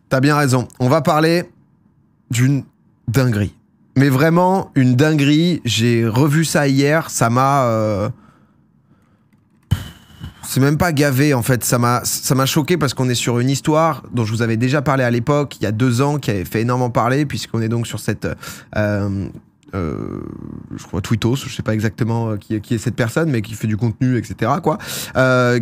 T'as bien raison. On va parler d'une dinguerie. Mais vraiment, une dinguerie. J'ai revu ça hier. Ça m'a... C'est même pas gavé, en fait. Ça m'a choqué parce qu'on est sur une histoire dont je vous avais déjà parlé à l'époque, il y a 2 ans, qui avait fait énormément parler, puisqu'on est donc sur cette... je crois Twittos, je sais pas exactement qui est cette personne, mais qui fait du contenu, etc. quoi.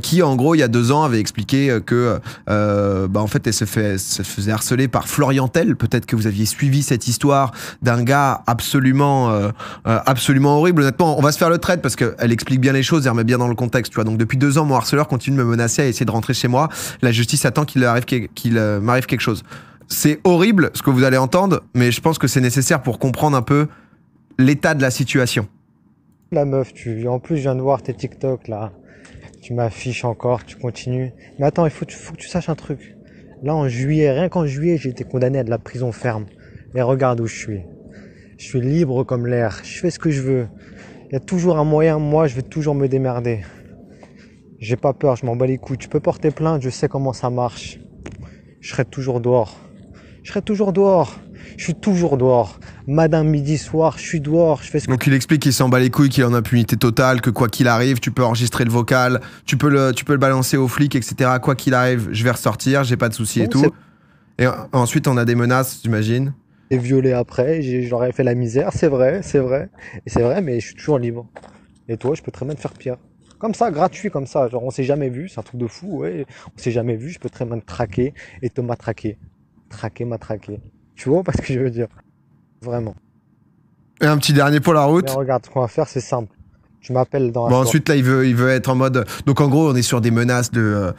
Qui en gros il y a 2 ans avait expliqué que en fait elle se faisait harceler par Floriantel. Peut-être que vous aviez suivi cette histoire d'un gars absolument horrible. Honnêtement, on va se faire le trade parce qu'elle explique bien les choses et remet bien dans le contexte. Tu vois. Donc depuis 2 ans, mon harceleur continue de me menacer à essayer de rentrer chez moi. La justice attend qu'il m'arrive quelque chose. C'est horrible ce que vous allez entendre, mais je pense que c'est nécessaire pour comprendre un peu l'état de la situation. La meuf, en plus je viens de voir tes TikTok là, tu m'affiches encore, tu continues. Mais attends, faut que tu saches un truc. Là en juillet, rien qu'en juillet, j'ai été condamné à de la prison ferme. Et regarde où je suis. Je suis libre comme l'air, je fais ce que je veux. Il y a toujours un moyen, moi je vais toujours me démerder. J'ai pas peur, je m'en bats les couilles. Tu peux porter plainte, je sais comment ça marche. Je serai toujours dehors. Je serai toujours dehors. Je suis toujours dehors. Madame, midi, soir, je suis dehors. Je fais ce que... Donc il explique qu'il s'en bat les couilles, qu'il est en impunité totale, que quoi qu'il arrive, tu peux enregistrer le vocal, tu peux le balancer aux flics, etc. Quoi qu'il arrive, je vais ressortir, j'ai pas de soucis et tout. Et ensuite, on a des menaces, j'imagine. Et violé après, je leur ai fait la misère, c'est vrai. Et c'est vrai, mais je suis toujours libre. Et toi, je peux très bien te faire pire. Comme ça, gratuit, comme ça. Genre, on s'est jamais vu, c'est un truc de fou, ouais. On s'est jamais vu, je peux très bien te traquer et te matraquer. Matraquer. Tu vois pas ce que je veux dire? Vraiment. Et un petit dernier pour la route. Mais regarde, ce qu'on va faire, c'est simple. Tu m'appelles dans la Bon, ensuite, là, il veut être en mode... Donc, en gros, on est sur des menaces de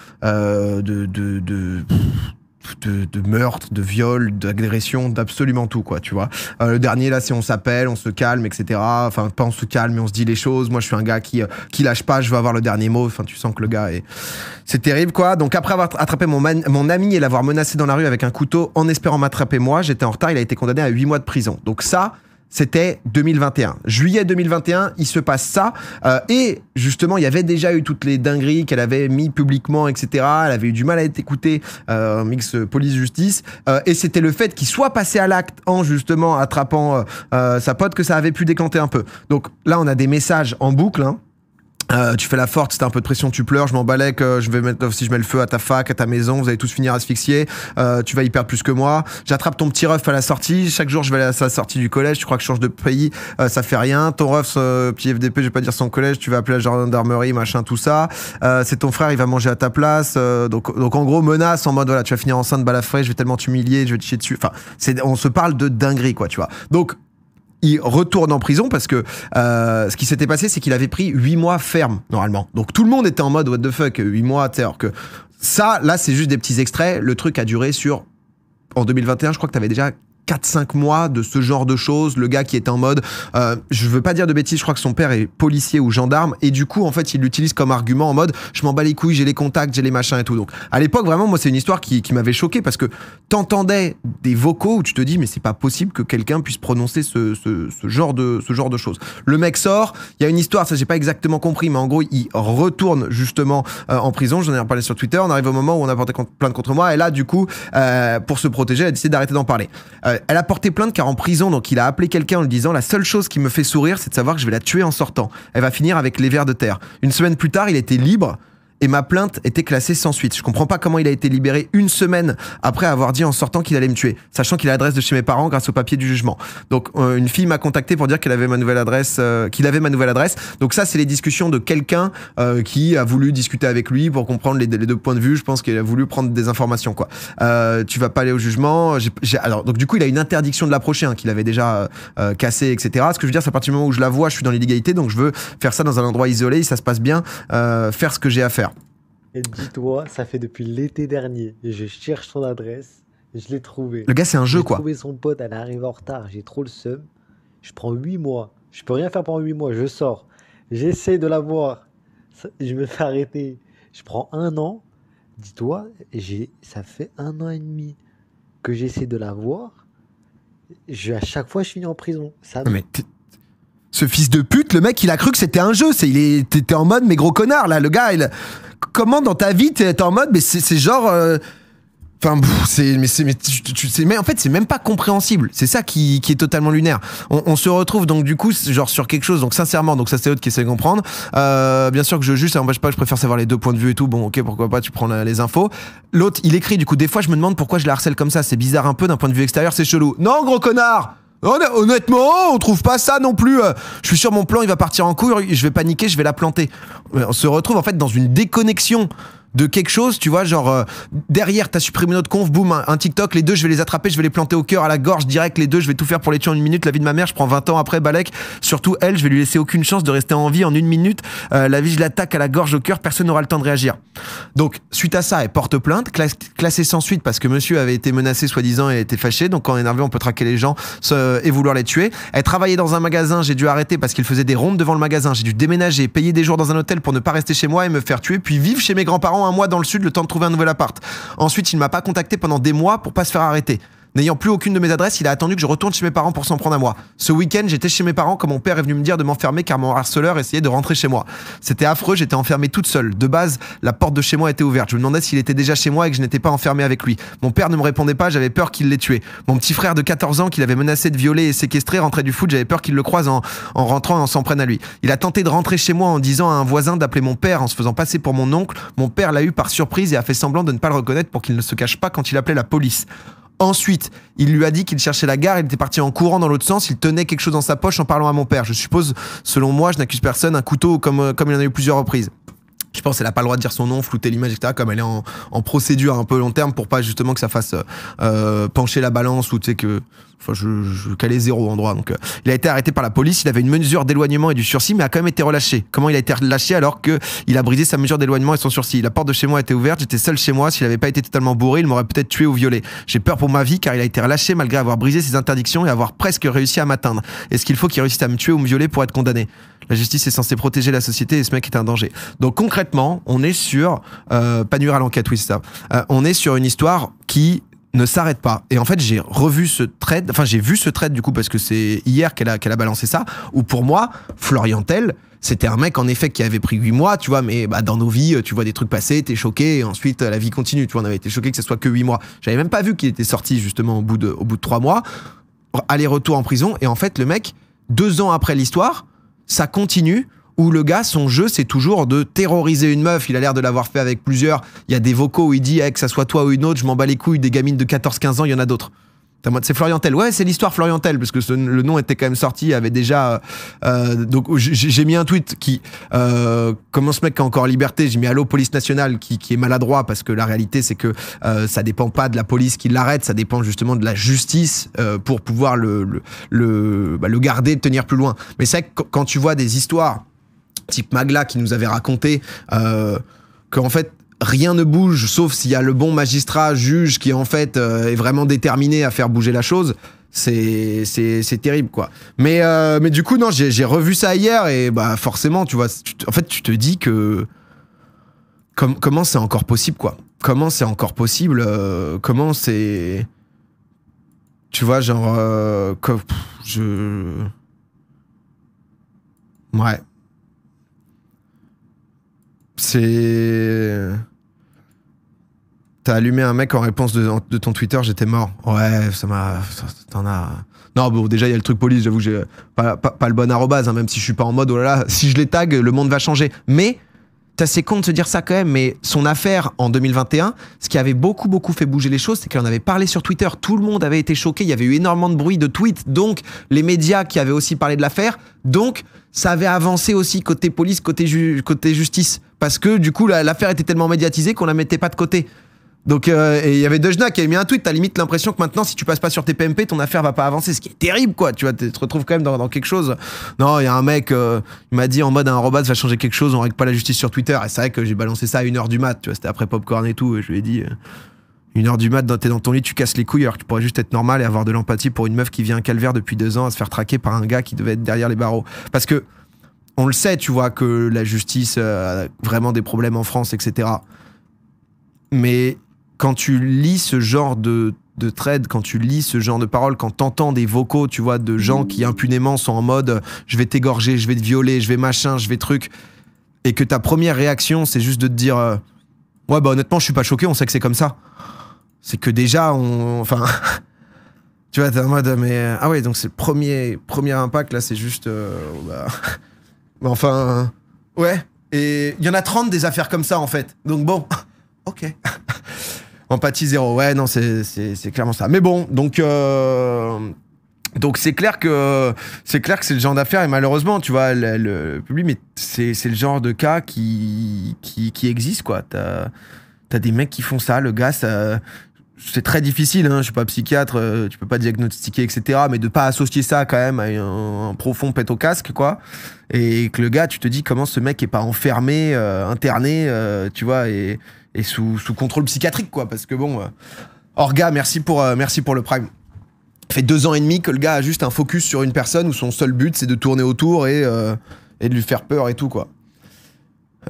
meurtre, de viol, d'agression, d'absolument tout, quoi, tu vois. Le dernier, là, c'est on s'appelle, on se calme, etc. Enfin, pas on se calme, mais on se dit les choses. Moi, je suis un gars qui lâche pas, je veux avoir le dernier mot. Enfin, tu sens que le gars est... C'est terrible, quoi. Donc, après avoir attrapé mon ami et l'avoir menacé dans la rue avec un couteau en espérant m'attraper moi, j'étais en retard, il a été condamné à 8 mois de prison. Donc ça... C'était 2021. Juillet 2021, il se passe ça. Et justement, il y avait déjà eu toutes les dingueries qu'elle avait mis publiquement, etc. Elle avait eu du mal à être écoutée, mix police-justice. Et c'était le fait qu'il soit passé à l'acte en justement attrapant sa pote que ça avait pu décanter un peu. Donc là, on a des messages en boucle, hein. Tu fais la forte, si t'as un peu de pression, tu pleures, je m'en balais que je vais mettre, si je mets le feu à ta fac, à ta maison, vous allez tous finir asphyxiés, tu vas y perdre plus que moi, j'attrape ton petit ref à la sortie, chaque jour je vais aller à sa sortie du collège, tu crois que je change de pays, ça fait rien, ton ref, petit FDP, je vais pas dire son collège, tu vas appeler la gendarmerie, machin, tout ça, c'est ton frère, il va manger à ta place, donc en gros, menace en mode, voilà, tu vas finir enceinte balafrée, je vais tellement t'humilier, je vais te chier dessus, enfin, on se parle de dinguerie, quoi, tu vois. Donc, il retourne en prison parce que ce qui s'était passé, c'est qu'il avait pris 8 mois ferme, normalement. Donc tout le monde était en mode what the fuck, 8 mois, tu sais, alors que ça, là, c'est juste des petits extraits. Le truc a duré en 2021, je crois que t'avais déjà 4-5 mois de ce genre de choses, le gars qui était en mode je veux pas dire de bêtises, je crois que son père est policier ou gendarme et du coup en fait il l'utilise comme argument en mode je m'en bats les couilles, j'ai les contacts, j'ai les machins et tout. Donc à l'époque vraiment moi c'est une histoire qui m'avait choqué parce que t'entendais des vocaux où tu te dis mais c'est pas possible que quelqu'un puisse prononcer ce genre de choses. Le mec sort, il y a une histoire, ça j'ai pas exactement compris, mais en gros il retourne justement en prison, j'en ai parlé sur Twitter, on arrive au moment où on a porté plainte contre moi et là du coup pour se protéger elle a décidé d'arrêter d'en parler. Elle a porté plainte car en prison, donc il a appelé quelqu'un en lui disant la seule chose qui me fait sourire, c'est de savoir que je vais la tuer en sortant. Elle va finir avec les vers de terre. Une semaine plus tard, il était libre et ma plainte était classée sans suite. Je comprends pas comment il a été libéré une semaine après avoir dit en sortant qu'il allait me tuer, sachant qu'il a l'adresse de chez mes parents grâce au papier du jugement. Donc une fille m'a contacté pour dire qu'elle avait ma nouvelle adresse, qu'il avait ma nouvelle adresse. Donc ça, c'est les discussions de quelqu'un qui a voulu discuter avec lui pour comprendre les 2 points de vue. Je pense qu'il a voulu prendre des informations, quoi. Tu vas pas aller au jugement. Alors donc du coup, il a une interdiction de l'approcher, hein, qu'il avait déjà cassé, etc. Ce que je veux dire, c'est à partir du moment où je la vois, je suis dans l'illégalité, donc je veux faire ça dans un endroit isolé, ça se passe bien, faire ce que j'ai à faire. Et dis-toi, ça fait depuis l'été dernier. Je cherche son adresse, je l'ai trouvé. Le gars, c'est un jeu, quoi. J'ai trouvé son pote, elle arrive en retard, j'ai trop le seum. Je prends 8 mois. Je peux rien faire pendant 8 mois, je sors. J'essaie de la voir. Je me fais arrêter. Je prends 1 an. Dis-toi, ça fait 1 an et demi que j'essaie de la voir. À chaque fois, je finis en prison. Ça mais ce fils de pute, le mec, il a cru que c'était un jeu. T'étais en mode, mais gros connard, là. Le gars, comment dans ta vie, t'es en mode, mais c'est genre... Enfin, mais en fait, c'est même pas compréhensible. C'est ça qui est totalement lunaire. On se retrouve donc du coup, genre sur quelque chose. Donc sincèrement, donc ça c'est l'autre qui essaie de comprendre. Bien sûr que je juge, ça n'empêche pas. Je préfère savoir les deux points de vue et tout. Bon, ok, pourquoi pas. Tu prends les infos. L'autre, il écrit. Du coup, des fois, je me demande pourquoi je la harcèle comme ça. C'est bizarre un peu d'un point de vue extérieur. C'est chelou. Non, gros connard. Honnêtement, on trouve pas ça non plus. Je suis sûr mon plan il va partir en couille, je vais paniquer, je vais la planter. On se retrouve en fait dans une déconnexion de quelque chose, tu vois, genre derrière t'as supprimé notre conf, boum, un TikTok, les deux je vais les attraper, je vais les planter au cœur, à la gorge direct, les deux je vais tout faire pour les tuer en 1 minute, la vie de ma mère je prends 20 ans après, Balek, surtout elle, je vais lui laisser aucune chance de rester en vie en 1 minute, la vie je l'attaque à la gorge, au cœur, personne n'aura le temps de réagir. Donc suite à ça elle porte plainte, classée sans suite parce que monsieur avait été menacé soi-disant et était fâché, donc quand on est énervé on peut traquer les gens et vouloir les tuer. Elle travaillait dans un magasin, j'ai dû arrêter parce qu'il faisait des rondes devant le magasin, j'ai dû déménager, payer des jours dans un hôtel pour ne pas rester chez moi et me faire tuer, puis vivre chez mes grands-parents un mois dans le sud le temps de trouver un nouvel appart. Ensuite, il ne m'a pas contacté pendant des mois pour pas se faire arrêter. N'ayant plus aucune de mes adresses, il a attendu que je retourne chez mes parents pour s'en prendre à moi. Ce week-end, j'étais chez mes parents quand mon père est venu me dire de m'enfermer car mon harceleur essayait de rentrer chez moi. C'était affreux, j'étais enfermée toute seule. De base, la porte de chez moi était ouverte. Je me demandais s'il était déjà chez moi et que je n'étais pas enfermée avec lui. Mon père ne me répondait pas, j'avais peur qu'il l'ait tué. Mon petit frère de 14 ans qu'il avait menacé de violer et séquestrer rentrait du foot, j'avais peur qu'il le croise en rentrant et en s'en prenne à lui. Il a tenté de rentrer chez moi en disant à un voisin d'appeler mon père en se faisant passer pour mon oncle. Mon père l'a eu par surprise et a fait semblant de ne pas le reconnaître pour qu'il ne se cache pas quand il appelait la police. Ensuite, il lui a dit qu'il cherchait la gare, il était parti en courant dans l'autre sens, il tenait quelque chose dans sa poche en parlant à mon père. Je suppose, selon moi, je n'accuse personne, un couteau comme il en a eu plusieurs reprises. Je pense qu'elle n'a pas le droit de dire son nom, flouter l'image, etc. Comme elle est en procédure un peu long terme pour pas justement que ça fasse pencher la balance ou tu sais que... Enfin, je calais 0 en droit. Donc, il a été arrêté par la police, il avait une mesure d'éloignement et du sursis, mais a quand même été relâché. Comment il a été relâché alors qu'il a brisé sa mesure d'éloignement et son sursis? La porte de chez moi était ouverte, j'étais seul chez moi, s'il n'avait pas été totalement bourré, il m'aurait peut-être tué ou violé. J'ai peur pour ma vie car il a été relâché malgré avoir brisé ses interdictions et avoir presque réussi à m'atteindre. Est-ce qu'il faut qu'il réussisse à me tuer ou me violer pour être condamné? La justice est censée protéger la société et ce mec est un danger. Donc concrètement, on est sur... pas nuire à l'enquête, oui c'est ça. On est sur une histoire qui ne s'arrête pas. Et en fait, j'ai revu ce thread, enfin j'ai vu ce thread du coup parce que c'est hier qu'elle a balancé ça, où pour moi, Florian Tell, c'était un mec en effet qui avait pris 8 mois, tu vois, mais dans nos vies, tu vois des trucs passer, t'es choqué, et ensuite la vie continue, tu vois, on avait été choqué que ce soit que 8 mois. J'avais même pas vu qu'il était sorti justement au bout de 3 mois, aller-retour en prison, et en fait le mec, 2 ans après l'histoire, ça continue, où le gars, son jeu, c'est toujours de terroriser une meuf. Il a l'air de l'avoir fait avec plusieurs. Il y a des vocaux où il dit que ça soit toi ou une autre, je m'en bats les couilles, des gamines de 14-15 ans, il y en a d'autres. C'est Florian Tell. Ouais, c'est l'histoire Florian Tell, parce que le nom était quand même sorti, il avait déjà... donc j'ai mis un tweet qui... comment ce mec qui a encore liberté, j'ai mis allô police nationale, qui est maladroit, parce que la réalité, c'est que ça dépend pas de la police qui l'arrête, ça dépend justement de la justice pour pouvoir le garder, le tenir plus loin. Mais c'est vrai que quand tu vois des histoires type Magla qui nous avait raconté qu'en fait rien ne bouge sauf s'il y a le bon magistrat, juge qui en fait est vraiment déterminé à faire bouger la chose, c'est terrible quoi. Mais du coup non, j'ai revu ça hier et bah forcément tu vois, en fait tu te dis que comment c'est encore possible quoi. Comment c'est encore possible, comment c'est, tu vois, genre ouais. C'est... T'as allumé un mec en réponse de ton Twitter, j'étais mort. Ouais, t'en as... Non, bon, déjà, il y a le truc police, j'avoue que j'ai pas le bon arrobase, hein, même si je suis pas en mode, oh là là, si je les tag, le monde va changer. Mais, t'as assez con de se dire ça quand même, mais son affaire en 2021, ce qui avait beaucoup fait bouger les choses, c'est qu'elle en avait parlé sur Twitter, tout le monde avait été choqué, il y avait eu énormément de bruit, de tweets, donc les médias qui avaient aussi parlé de l'affaire, donc ça avait avancé aussi côté police, côté justice, parce que du coup l'affaire était tellement médiatisée qu'on la mettait pas de côté. Donc et il y avait Dejna qui avait mis un tweet, t'as limite l'impression que maintenant si tu passes pas sur tes PMP, ton affaire va pas avancer, ce qui est terrible quoi, tu vois, tu te retrouves quand même dans quelque chose. Non, il y a un mec, il m'a dit en mode un arrobase va changer quelque chose, on règle pas la justice sur Twitter, et c'est vrai que j'ai balancé ça à 1h du mat, tu vois, c'était après Popcorn et tout, et je lui ai dit 1h du mat, t'es dans ton lit, tu casses les couilles alors que tu pourrais juste être normal et avoir de l'empathie pour une meuf qui vit un calvaire depuis 2 ans à se faire traquer par un gars qui devait être derrière les barreaux. Parce que on le sait, tu vois, que la justice a vraiment des problèmes en France, etc. Mais quand tu lis ce genre de thread, quand tu lis ce genre de paroles, quand t'entends des vocaux, tu vois, de gens qui impunément sont en mode je vais t'égorger, je vais te violer, je vais machin, je vais truc, et que ta première réaction c'est juste de te dire ouais bah honnêtement je suis pas choqué, on sait que c'est comme ça. c'est que déjà, enfin, tu vois, t'es en mode, mais ah ouais, donc c'est le premier impact là, c'est juste, bah, mais enfin, ouais. Et il y en a 30 des affaires comme ça en fait. Donc bon, ok. Empathie zéro. Ouais, non, c'est clairement ça. Mais bon, donc c'est clair que c'est le genre d'affaires et malheureusement, tu vois, le public, mais c'est le genre de cas qui existe quoi. T'as des mecs qui font ça. Le gars, c'est très difficile. Hein, je suis pas psychiatre, tu peux pas diagnostiquer, etc. Mais de pas associer ça quand même à un profond pète au casque, quoi. Et que le gars, tu te dis comment ce mec est pas enfermé, interné, tu vois, et sous contrôle psychiatrique, quoi. Parce que bon, Orga, merci pour le prime. Ça fait 2 ans et demi que le gars a juste un focus sur une personne où son seul but c'est de tourner autour et de lui faire peur et tout, quoi.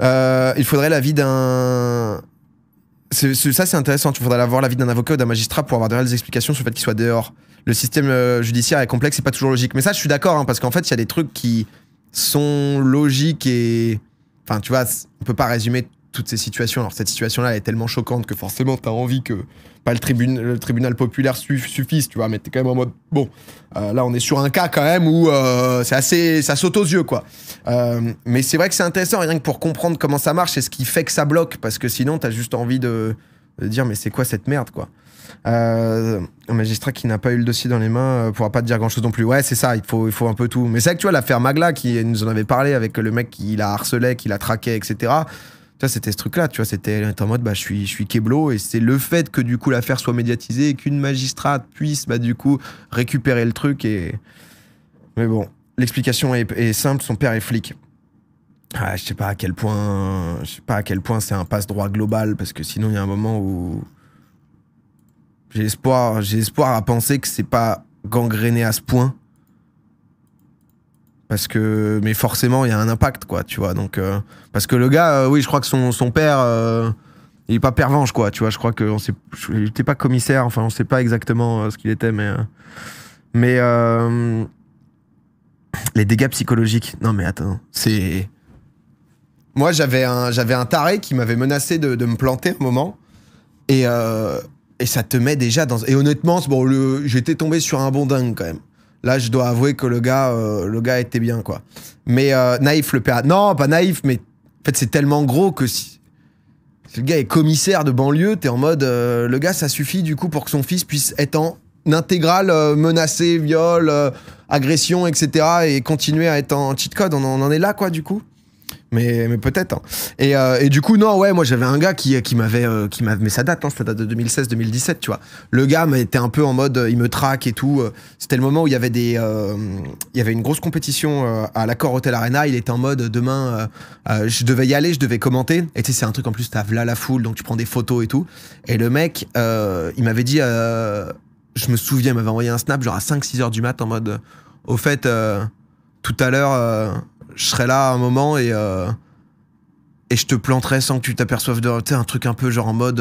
Il faudrait l'avis d'un... Ça c'est intéressant, tu faudrait avoir l'avis d'un avocat ou d'un magistrat pour avoir de réelles explications sur le fait qu'il soit dehors. Le système judiciaire est complexe et pas toujours logique. Mais ça je suis d'accord, hein, parce qu'en fait il y a des trucs qui sont logiques et... Enfin tu vois, on peut pas résumer toutes ces situations. Alors cette situation-là elle est tellement choquante que forcément t'as envie que pas le tribunal populaire suffise, tu vois, mais t'es quand même en mode bon, là on est sur un cas quand même où ça saute aux yeux, quoi. Mais c'est vrai que c'est intéressant rien que pour comprendre comment ça marche et ce qui fait que ça bloque, parce que sinon t'as juste envie de dire mais c'est quoi cette merde, quoi. Un magistrat qui n'a pas eu le dossier dans les mains pourra pas te dire grand chose non plus. Ouais, c'est ça, il faut un peu tout. Mais c'est vrai que tu vois l'affaire Magla qui nous en avait parlé avec le mec qui la harcelait, qui la traquait, etc. Tu vois, c'était ce truc-là, tu vois, c'était en mode, bah, je suis Keblo, et c'est le fait que, du coup, l'affaire soit médiatisée et qu'une magistrate puisse, bah, du coup, récupérer le truc et... Mais bon, l'explication est simple, son père est flic. Ah, je sais pas à quel point c'est un passe-droit global, parce que sinon, il y a un moment où... J'ai espoir à penser que c'est pas gangréné à ce point. Parce que, mais forcément, il y a un impact, quoi, tu vois. Donc, parce que le gars, oui, je crois que son père, il est pas pervenche, quoi, tu vois. Je crois qu'il était pas commissaire, enfin, on sait pas exactement ce qu'il était, mais les dégâts psychologiques. Non, mais attends, c'est. Moi, j'avais un taré qui m'avait menacé de me planter un moment, et ça te met déjà dans. Et honnêtement, bon, j'étais tombé sur un bon dingue quand même. Là, je dois avouer que le gars était bien, quoi. Mais naïf, le père... Non, pas naïf, mais en fait, c'est tellement gros que si le gars est commissaire de banlieue, t'es en mode... le gars, ça suffit, du coup, pour que son fils puisse être en intégrale menacé, viol, agression, etc. et continuer à être en cheat code. On en est là, quoi, du coup. Mais peut-être. Hein. Et du coup, non, ouais, moi j'avais un gars qui m'avait. Mais ça date, hein, ça date de 2016-2017, tu vois. Le gars était un peu en mode, il me traque et tout. C'était le moment où il y avait il y avait une grosse compétition à l'Accor Hotel Arena. Il était en mode, demain, je devais y aller, je devais commenter. Et tu sais, c'est un truc en plus, t'as là la foule, donc tu prends des photos et tout. Et le mec, il m'avait dit, je me souviens, il m'avait envoyé un snap, genre à 5-6 heures du mat, en mode, au fait, tout à l'heure. Je serai là à un moment et je te planterai sans que tu t'aperçoives de... Tu sais, un truc un peu genre en mode...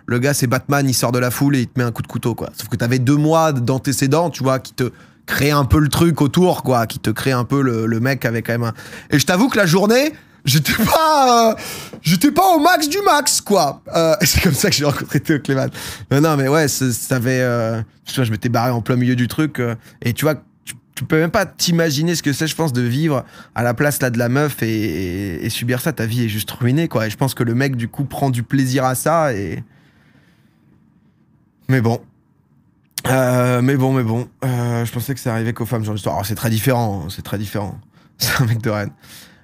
le gars, c'est Batman, il sort de la foule et il te met un coup de couteau, quoi. Sauf que t'avais 2 mois d'antécédents, tu vois, qui te créent un peu le truc autour, quoi. Qui te crée un peu le mec avec quand même un... Et je t'avoue que la journée, j'étais pas au max du max, quoi. C'est comme ça que j'ai rencontré Théo Clément. Non, mais ouais, ça avait... tu vois, je m'étais barré en plein milieu du truc. Et tu vois... Tu peux même pas t'imaginer ce que c'est, je pense, de vivre à la place là de la meuf et subir ça. Ta vie est juste ruinée, quoi. Et je pense que le mec, du coup, prend du plaisir à ça et... Mais bon. Je pensais que ça arrivait qu'aux femmes, ce genre d'histoire. Alors, c'est très différent. C'est un mec de Rennes.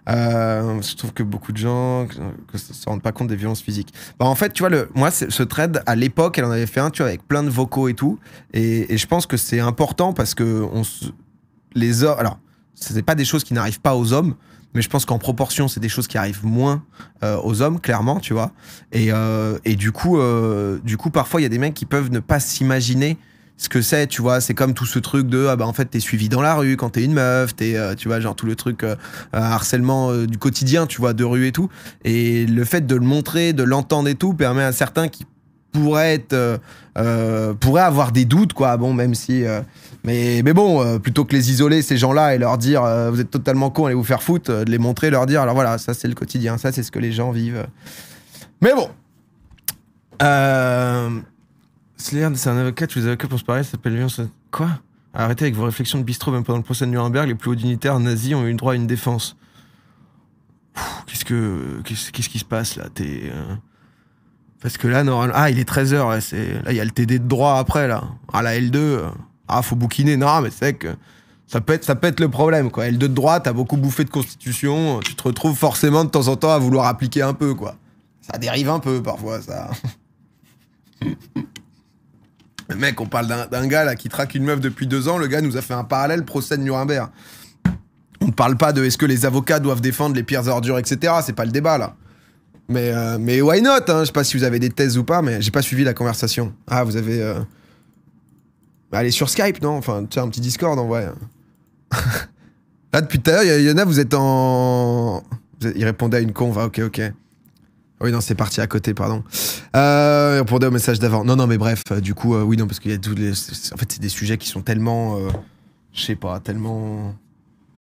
Je trouve que beaucoup de gens ne se rendent pas compte des violences physiques. Bah, en fait, tu vois, moi, ce thread, à l'époque, elle en avait fait un, tu vois, avec plein de vocaux et tout. Et je pense que c'est important parce que les hommes, alors, c'est pas des choses qui n'arrivent pas aux hommes, mais je pense qu'en proportion, c'est des choses qui arrivent moins aux hommes, clairement, tu vois. Et du coup, parfois, il y a des mecs qui peuvent ne pas s'imaginer ce que c'est, tu vois. C'est comme tout ce truc de, ah bah en fait, t'es suivi dans la rue quand t'es une meuf, tu vois, genre tout le truc harcèlement du quotidien, tu vois, de rue et tout. Et le fait de le montrer, de l'entendre et tout, permet à certains qui pourraient avoir des doutes, quoi. Bon, même si... Mais bon, plutôt que les isoler, ces gens-là, et leur dire vous êtes totalement cons, allez vous faire foutre, de les montrer, leur dire alors voilà, ça c'est le quotidien, ça c'est ce que les gens vivent. Mais bon. Slayer, c'est un avocat, tous les avocats pour se parler, ça s'appelle bien ça. Quoi? Arrêtez avec vos réflexions de bistrot, même pendant le procès de Nuremberg, les plus hauts dignitaires nazis ont eu le droit à une défense. Qu'est-ce qui se passe là? Parce que là, normalement. Ah, il est 13h, ouais, là, il y a le TD de droit après, là. Ah, la L2. Ah, faut bouquiner. Non, mais c'est que ça peut être le problème, quoi. L2 de droit, t'as beaucoup bouffé de constitution, tu te retrouves forcément de temps en temps à vouloir appliquer un peu, quoi. Ça dérive un peu, parfois, ça. Le mec, on parle d'un gars, là, qui traque une meuf depuis 2 ans. Le gars nous a fait un parallèle procès de Nuremberg. On ne parle pas de est-ce que les avocats doivent défendre les pires ordures, etc. C'est pas le débat, là. Mais why not, hein? Je sais pas si vous avez des thèses ou pas, mais j'ai pas suivi la conversation. Ah, vous avez... Allez, sur Skype, non? Enfin, tu as un petit Discord, en vrai. Là, depuis tout à l'heure, il y en a, vous êtes en... Il répondait à une conve, ok. Oui, non, c'est parti à côté, pardon. Il répondait au message d'avant. Non, mais bref, du coup, oui, non, parce qu'il y a tous les... En fait, c'est des sujets qui sont tellement... je sais pas, tellement...